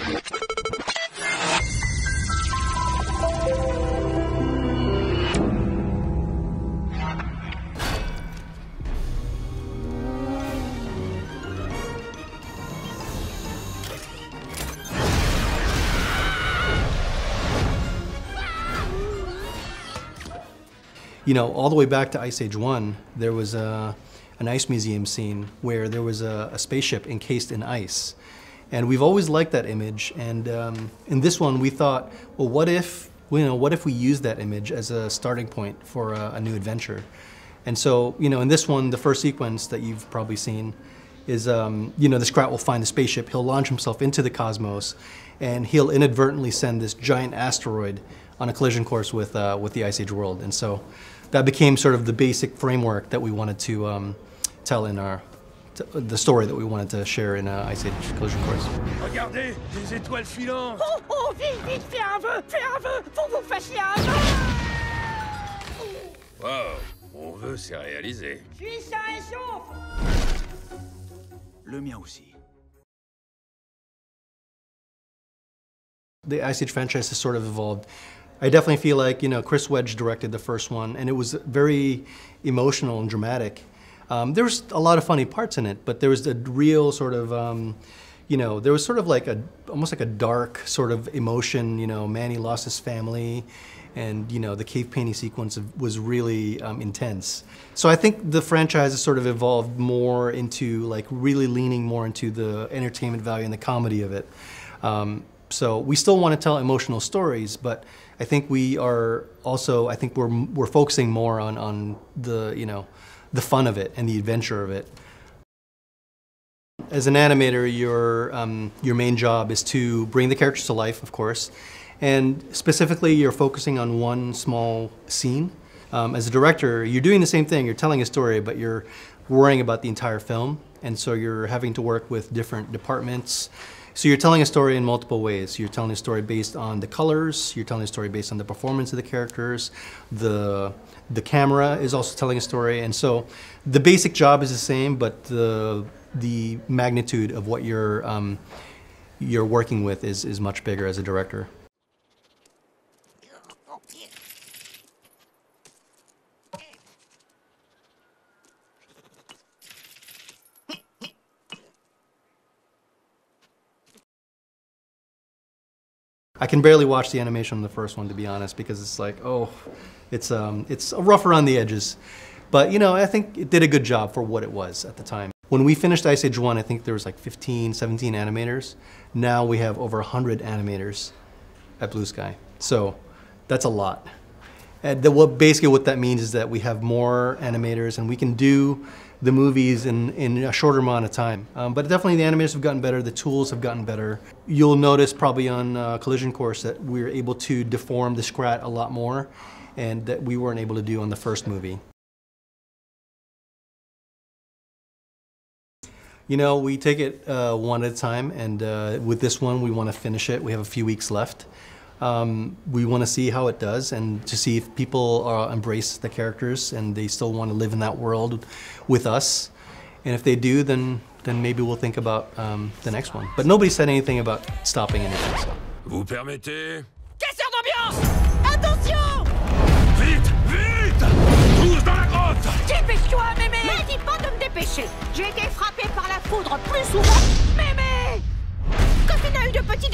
You know, all the way back to Ice Age 1, there was an ice museum scene where there was a spaceship encased in ice. And we've always liked that image, and in this one we thought, well, what if we use that image as a starting point for a new adventure? And so, you know, in this one, the first sequence that you've probably seen is, you know, the Scrat will find the spaceship, he'll launch himself into the cosmos, and he'll inadvertently send this giant asteroid on a collision course with the Ice Age world. And so that became sort of the basic framework that we wanted to tell in the story that we wanted to share in Ice Age Collision Course. Regardez, des étoiles filantes. Oh, oh, vite, vite, fais un vœu, faut que vous fassiez un vœu. Wow, mon vœu s'est réalisé. Je suis sain et sauf. Le mien aussi. The Ice Age franchise has sort of evolved. I definitely feel like, you know, Chris Wedge directed the first one, and it was very emotional and dramatic. There was a lot of funny parts in it, but there was a real sort of, you know, there was sort of like almost like a dark sort of emotion. You know, Manny lost his family, and you know, the cave painting sequence was really intense. So I think the franchise has sort of evolved more into like really leaning more into the entertainment value and the comedy of it. So we still want to tell emotional stories, but I think we are also, I think we're focusing more on the, you know, the fun of it and the adventure of it. As an animator, your main job is to bring the characters to life, of course, and specifically you're focusing on one small scene. As a director, you're doing the same thing. You're telling a story, but you're worrying about the entire film, and so you're having to work with different departments. So you're telling a story in multiple ways. You're telling a story based on the colors, you're telling a story based on the performance of the characters, the camera is also telling a story, and so the basic job is the same, but the magnitude of what you're working with is much bigger as a director. I can barely watch the animation on the first one, to be honest, because it's like, oh, it's rough around the edges. But you know, I think it did a good job for what it was at the time. When we finished Ice Age 1, I think there was like 15, 17 animators. Now we have over 100 animators at Blue Sky. So that's a lot. And basically what that means is that we have more animators and we can do the movies in a shorter amount of time. But definitely the animators have gotten better, the tools have gotten better. You'll notice probably on Collision Course that we're able to deform the Scrat a lot more, and that we weren't able to do on the first movie. You know, we take it one at a time, and with this one we want to finish it. We have a few weeks left. We want to see how it does, and to see if people embrace the characters and they still want to live in that world with us. And if they do, then maybe we'll think about the next one. But nobody said anything about stopping anything. So. Vous permettez? Casseur d'ambiance! Attention! Vite, vite! Tous dans la grotte! Dépêche-toi, mémé! Mais dis pas de me dépêcher! J'ai été frappé par la foudre plus souvent! Mémé! Quand tu n'as eu de petits